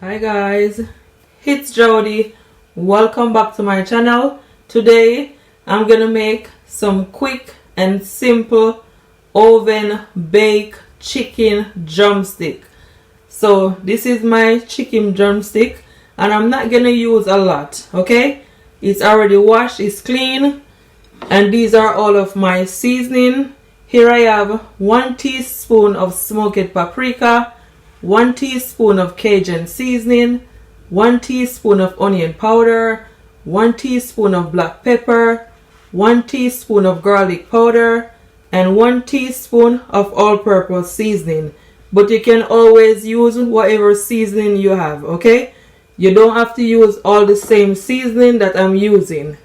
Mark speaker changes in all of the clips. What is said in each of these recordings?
Speaker 1: Hi guys, it's Jody. Welcome back to my channel. Today I'm gonna make some quick and simple oven bake chicken drumstick. So this is my chicken drumstick and I'm not gonna use a lot, okay? It's already washed, it's clean, and these are all of my seasoning. Here I have 1 teaspoon of smoked paprika, 1 teaspoon of Cajun seasoning, 1 teaspoon of onion powder, 1 teaspoon of black pepper, 1 teaspoon of garlic powder, and 1 teaspoon of all-purpose seasoning. But you can always use whatever seasoning you have, okay? You don't have to use all the same seasoning that I'm using.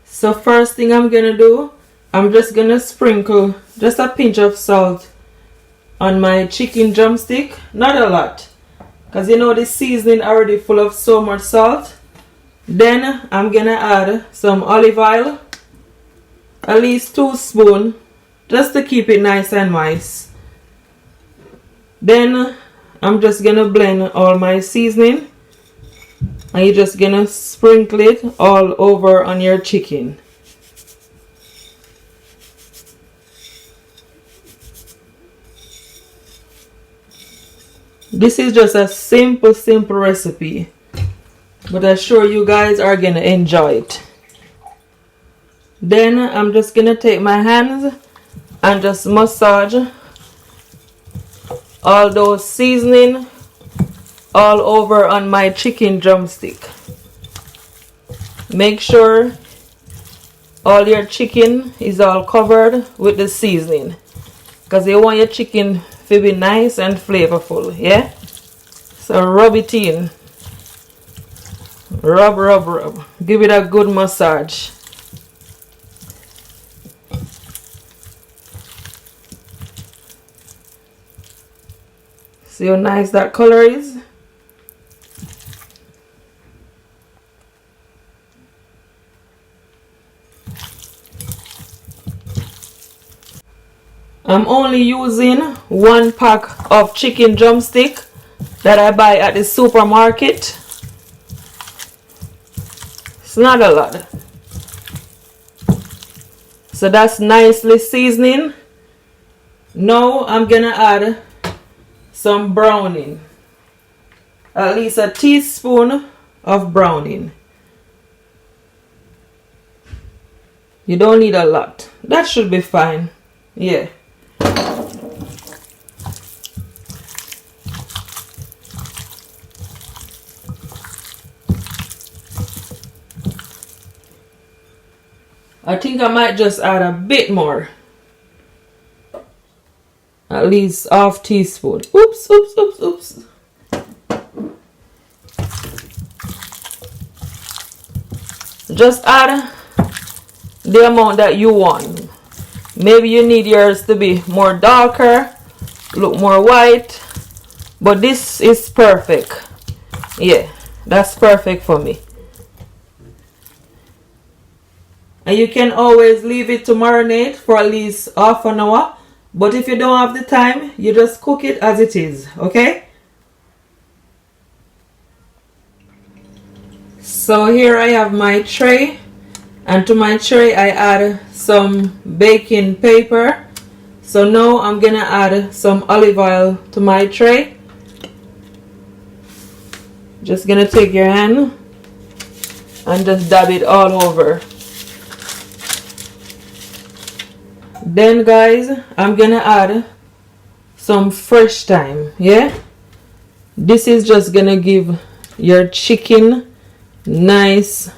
Speaker 1: So first thing I'm gonna do, I'm just gonna sprinkle just a pinch of salt on my chicken drumstick. Not a lot, because you know the seasoning already full of so much salt. Then I'm gonna add some olive oil, at least 2 spoons, just to keep it nice and moist. Then I'm just gonna blend all my seasoning, and you're just gonna sprinkle it all over on your chicken. This is just a simple recipe, but I'm sure you guys are gonna enjoy it. Then I'm just gonna take my hands and just massage all those seasoning all over on my chicken drumstick. Make sure all your chicken is all covered with the seasoning, because you want your chicken to be nice and flavorful, yeah? So rub it in. Rub. Give it a good massage. See how nice that color is? I'm only using 1 pack of chicken drumstick that I buy at the supermarket. It's not a lot. So that's nicely seasoning. Now I'm gonna add some browning. At least a teaspoon of browning. You don't need a lot. That should be fine. Yeah. I think I might just add a bit more. At least ½ teaspoon. Oops. Just add the amount that you want. Maybe you need yours to be more darker, look more white, but this is perfect. Yeah, that's perfect for me. And you can always leave it to marinate for at least ½ an hour. But if you don't have the time, you just cook it as it is, okay? So here I have my tray. And to my tray, I add some baking paper. So now I'm gonna add some olive oil to my tray. Just gonna take your hand and just dab it all over. Then guys, I'm gonna add some fresh thyme, yeah? This is just gonna give your chicken nice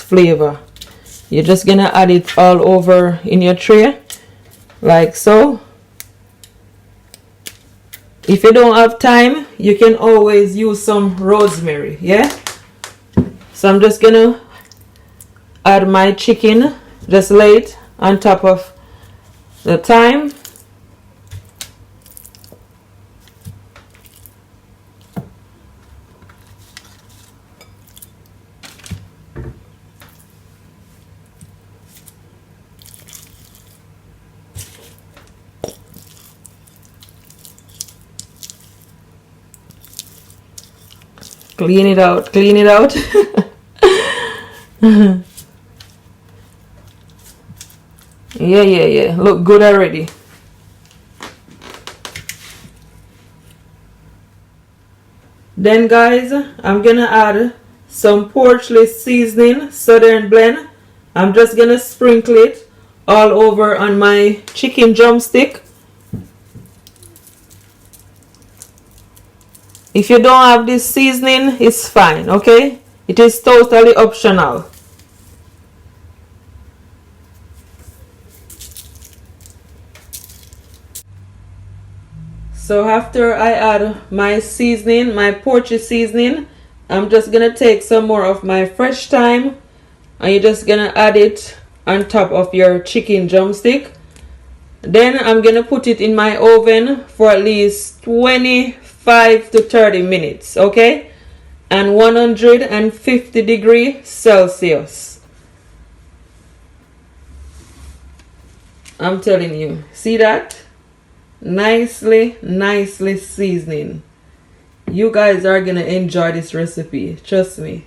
Speaker 1: flavor. You're just gonna add it all over in your tray, like so. If you don't have thyme, you can always use some rosemary, yeah? So I'm just gonna add my chicken, just lay it on top of the thyme. Clean it out, clean it out. Yeah. Look good already. Then guys, I'm gonna add some Poultry seasoning, southern blend. I'm just gonna sprinkle it all over on my chicken drumstick. If you don't have this seasoning, it's fine, okay? It is totally optional. So after I add my seasoning, my Poultry seasoning, I'm just gonna take some more of my fresh thyme and you're just gonna add it on top of your chicken drumstick. Then I'm gonna put it in my oven for at least 25 to 30 minutes, okay? And 150 degrees Celsius. I'm telling you, see that? Nicely seasoning. You guys are gonna enjoy this recipe, trust me.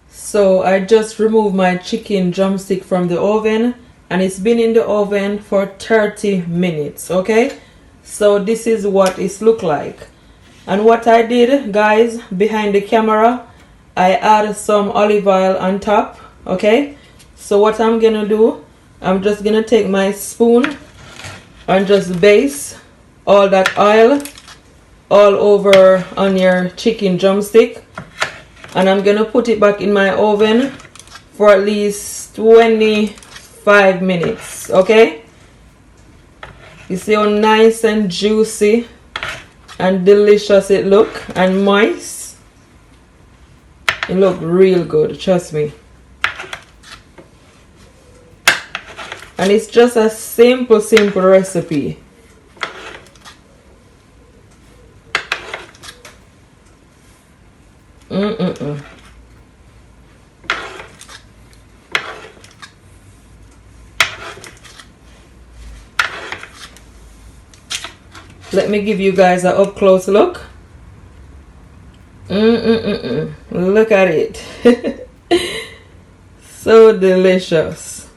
Speaker 1: So I just removed my chicken drumstick from the oven and it's been in the oven for 30 minutes, okay? So this is what it look like. And what I did, guys, behind the camera, I add some olive oil on top, okay? So what I'm gonna do, I'm just gonna take my spoon and just baste all that oil all over on your chicken drumstick. And I'm gonna put it back in my oven for at least 25 minutes, okay? You see how nice and juicy and delicious it look, and moist. It look real good, trust me. And it's just a simple recipe. Let me give you guys an up close look. Look at it. So delicious.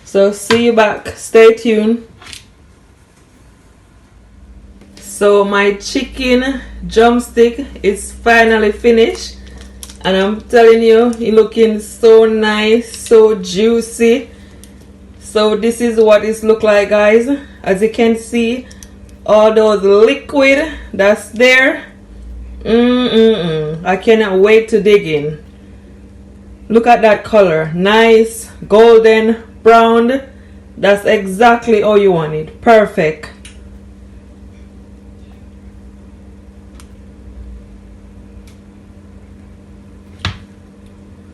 Speaker 1: So see you back, stay tuned. So my chicken drumstick is finally finished, and I'm telling you, it's looking so nice, so juicy. So this is what it look like, guys. As you can see, all those liquid that's there. I cannot wait to dig in. Look at that color, nice golden brown. That's exactly how you want it. Perfect.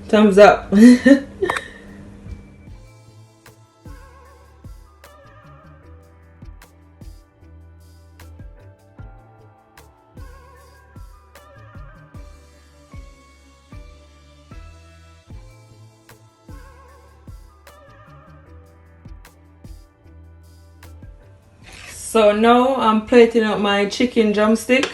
Speaker 1: Thumbs up. So now I'm plating up my chicken drumstick.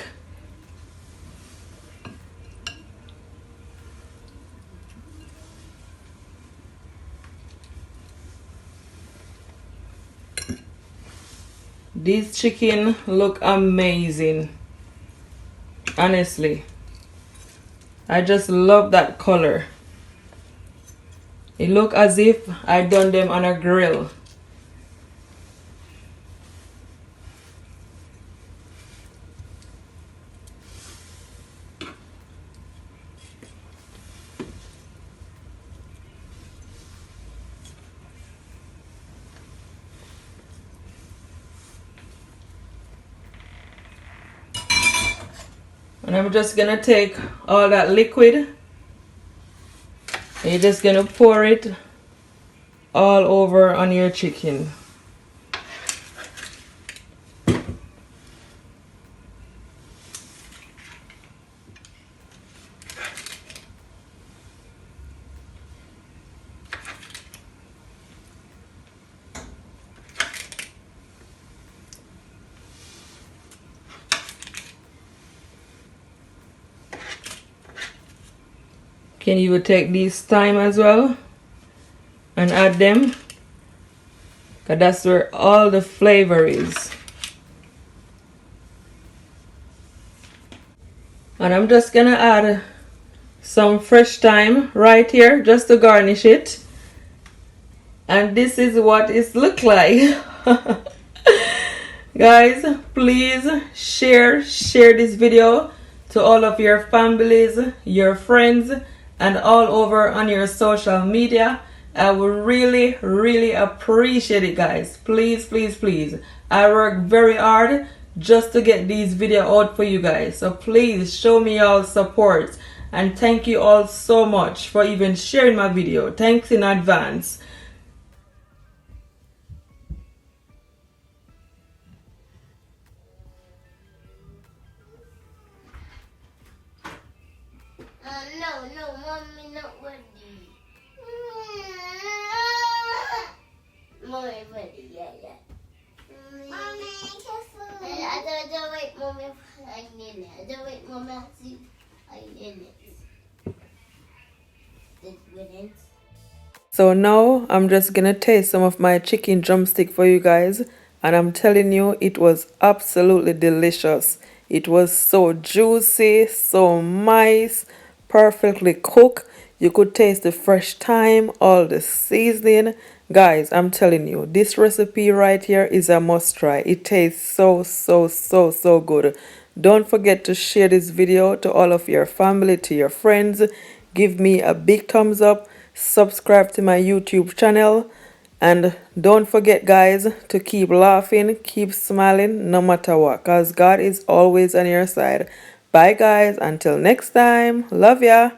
Speaker 1: These chicken look amazing. Honestly, I just love that color. It look as if I done them on a grill. And I'm just gonna take all that liquid and you're just gonna pour it all over on your chicken. Can you take these thyme as well and add them? Because that's where all the flavor is. And I'm just gonna add some fresh thyme right here just to garnish it. And this is what it looks like. Guys, please share this video to all of your families, your friends, and all over on your social media. I would really appreciate it, guys. Please. I work very hard just to get these videos out for you guys. So please show me all support. And thank you all so much for even sharing my video. Thanks in advance.
Speaker 2: No, mommy, not ready. Mommy, ready, yeah. Mommy, careful. I don't wait, mommy, I need it. I don't wait, mommy, I need it.
Speaker 1: So now I'm just gonna taste some of my chicken drumstick for you guys, and I'm telling you, it was absolutely delicious. It was so juicy, so nice, perfectly cooked. You could taste the fresh thyme, all the seasoning. Guys, I'm telling you, this recipe right here is a must try. It tastes so good. Don't forget to share this video to all of your family, to your friends. Give me a big thumbs up. Subscribe to my YouTube channel. And don't forget, guys, to keep laughing, keep smiling, no matter what, because God is always on your side. Bye, guys. Until next time. Love ya.